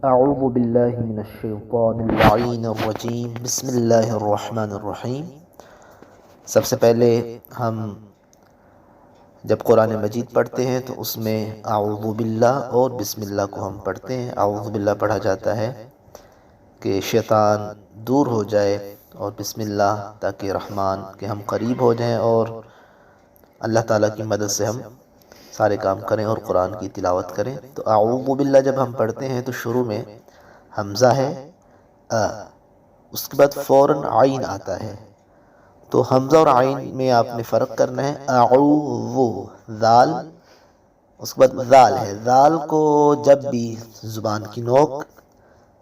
اعوذ باللہ من الشیطان اللعین الرجیم بسم اللہ الرحمن الرحیم۔ سب سے پہلے ہم جب قرآن مجید پڑھتے ہیں تو اس میں اعوذ باللہ اور بسم اللہ کو ہم پڑھتے ہیں۔ اعوذ باللہ پڑھا جاتا ہے کہ شیطان دور ہو جائے، اور بسم اللہ تاکہ رحمان کے ہم قریب ہو جائیں اور اللہ تعالیٰ کی مدد سے ہم سارے کام کریں اور قرآن کی تلاوت کریں۔ تو اعوذ باللہ جب ہم پڑھتے ہیں تو شروع میں حمزہ ہے اس کے بعد فوراً عین آتا ہے، تو حمزہ اور عین میں آپ نے فرق کرنا ہے۔ اعوذ ذال، اس کے بعد ذال ہے، ذال کو جب بھی زبان کی نوک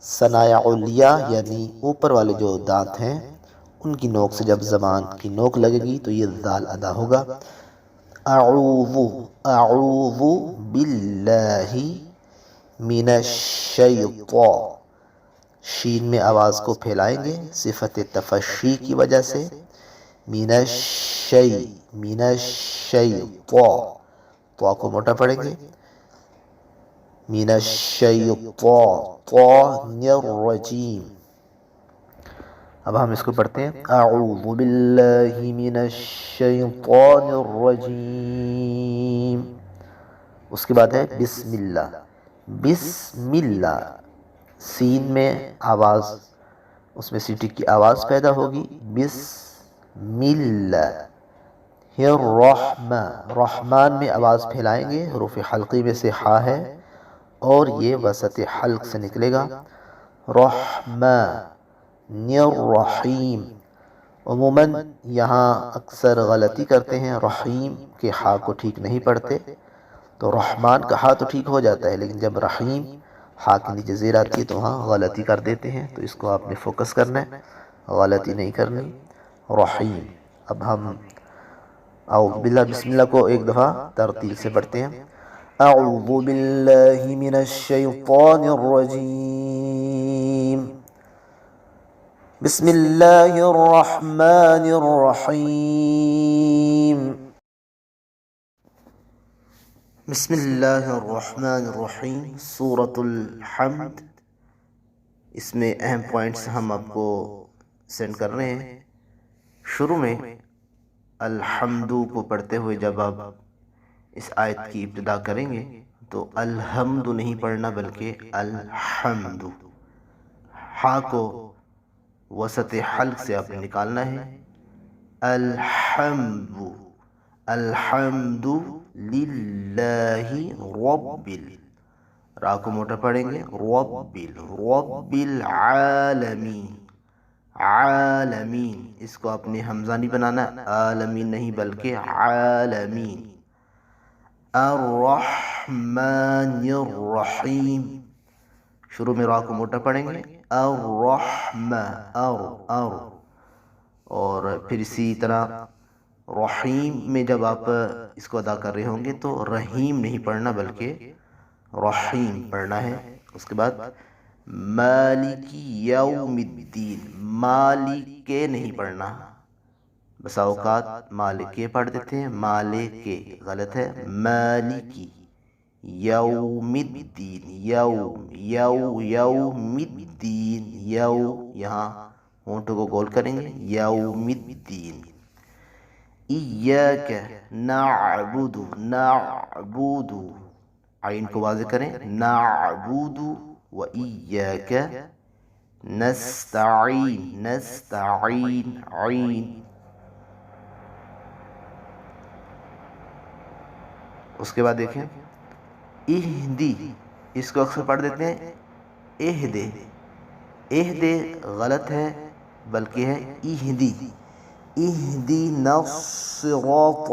ثنایا علیہ یعنی اوپر والے جو دانت ہیں ان کی نوک سے جب زبان کی نوک لگے گی تو یہ ذال ادا ہوگا۔ اعوذ باللہ من الشیطان، شین میں آواز کو پھیلائیں گے صفت تفشی کی وجہ سے۔ من الشیطان، تو کو موٹا پڑھیں گے، من الشیطان الرجیم۔ اب ہم اس کو پڑھتے ہیں، اعوذ باللہ من الشیطان الرجیم، اس کے بعد ہے بسم اللہ۔ بسم اللہ، سین میں آواز، اس میں سیٹی کی آواز پیدا ہوگی، بسم اللہ الرحمن، رحمان میں آواز پھیلائیں گے، حروف حلقی میں سے ہا ہے اور یہ وسط حلق سے نکلے گا، رحمن الرحیم۔ عموماً یہاں اکثر غلطی کرتے ہیں، رحیم کے ہا کو ٹھیک نہیں پڑھتے، تو رحمان کا ہا تو ٹھیک ہو جاتا ہے لیکن جب رحیم ہا کے نیچے زیر آتی ہے تو وہاں غلطی کر دیتے ہیں، تو اس کو آپ نے فوکس کرنا ہے، غلطی نہیں کرنی۔ رحیم، اب ہم اعوذ باللہ بسم اللہ کو ایک دفعہ ترتیل سے پڑھتے ہیں، اعوذ باللہ من الشیطان الرجیم، بسم اللہ الرحمن الرحیم۔ بسم اللہ الرحمن الرحیم، سورۃ الحمد۔ اس میں اہم پوائنٹس ہم آپ کو سینڈ کر رہے ہیں۔ شروع میں الحمد کو پڑھتے ہوئے جب آپ اس آیت کی ابتدا کریں گے تو الحمد نہیں پڑھنا بلکہ الحمد، ہا کو وسط حلق سے آپ نے نکالنا ہے، الحمد، الحمد للہ رب، را کو موٹا پڑھیں گے، رب العالمین، عالمین، اس کو آپ نے حمزہ نہیں بنانا، عالمین نہیں بلکہ عالمین، الرحمن الرحیم، شروع میں را کو موٹا پڑھیں گے، اور پھر اسی طرح رحیم میں جب آپ اس کو ادا کر رہے ہوں گے تو رحیم نہیں پڑھنا بلکہ رحیم پڑھنا ہے۔ اس کے بعد مالک یوم الدین، مالک نہیں پڑھنا، بسا اوقات مالک پڑھ دیتے ہیں، مالک غلط ہے، مالک یوم الدین، یوم الدین، یہاں ہونٹوں کو گول کریں گے، یوم الدین، ایاک نعبد، نعبد، عین کو واضح کریں، نعبد و ایاک نستعین، نستعین، عین۔ اس کے بعد دیکھیں اہدی، اس کو اکثر پڑھ دیتے ہیں اہدے، اہدے غلط ہے بلکہ ہے اہدی، اہدینا الصراط،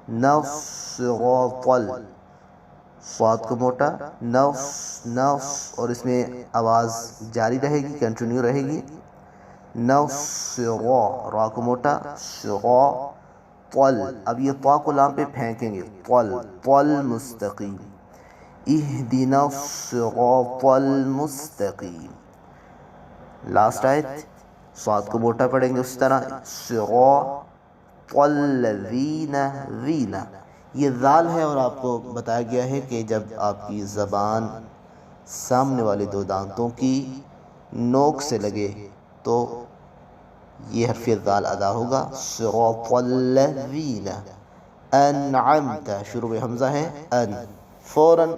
الصراط، صاد کو موٹا، نف، اور اس میں آواز جاری رہے گی، کنٹینیو رہے گی، نصرا، را کو موٹا، صرا، طل، اب یہ طا کو لام پہ پھینکیں گے، طل، طل مستقیم، اہدنا الصراط المستقیم۔ لاسٹ آیت، صاد کو موٹا پڑھیں گے اس طرح، صراط الذین، ذین، یہ ذال ہے اور آپ کو بتایا گیا ہے کہ جب آپ کی زبان سامنے والے دو دانتوں کی نوک سے لگے تو یہ حرف ذال ادا ہوگا. صراط الذین انعمت، شروع میں حمزہ ہے، ان فوراً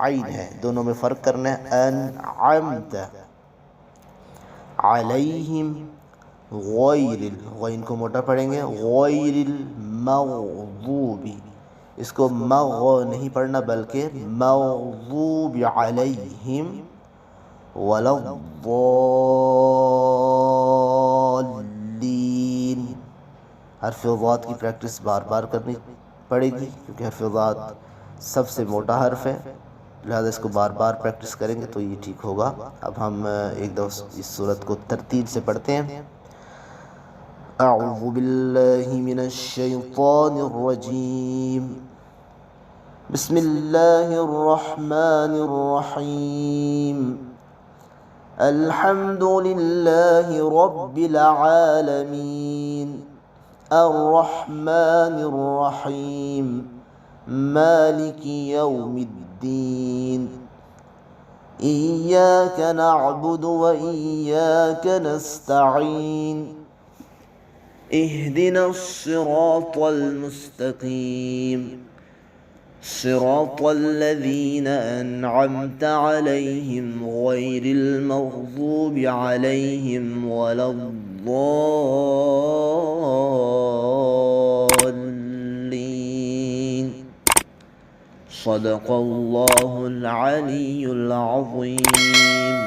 عین ہے، دونوں میں فرق کرنا ہے. انعمت علیہم غیر غین کو موٹا پڑھیں گے، غیر المغضوب، اس کو مغ نہیں پڑھنا بلکہ مغضوب علیہم ولا الضالین. حرف ضاد کی پریکٹس بار بار کرنی پڑے گی کیونکہ حرف ضاد سب سے موٹا حرف ہے، لہذا اس کو بار بار پریکٹس کریں گے تو یہ ٹھیک ہوگا. اب ہم ایک دفعہ اس صورت کو ترتیب سے پڑھتے ہیں. اعوذ باللہ من الشیطان الرجیم، بسم اللہ الرحمن الرحیم، الحمد للہ رب العالمین، الرحمن الرحیم، مالک یوم الدین، ایاک نعبد و ایاک نستعین، اہدنا الصراط المستقیم، صراط الذین انعمت علیہم غیر المغضوب علیہم ولا الضالین. صدق اللہ العلی العظیم.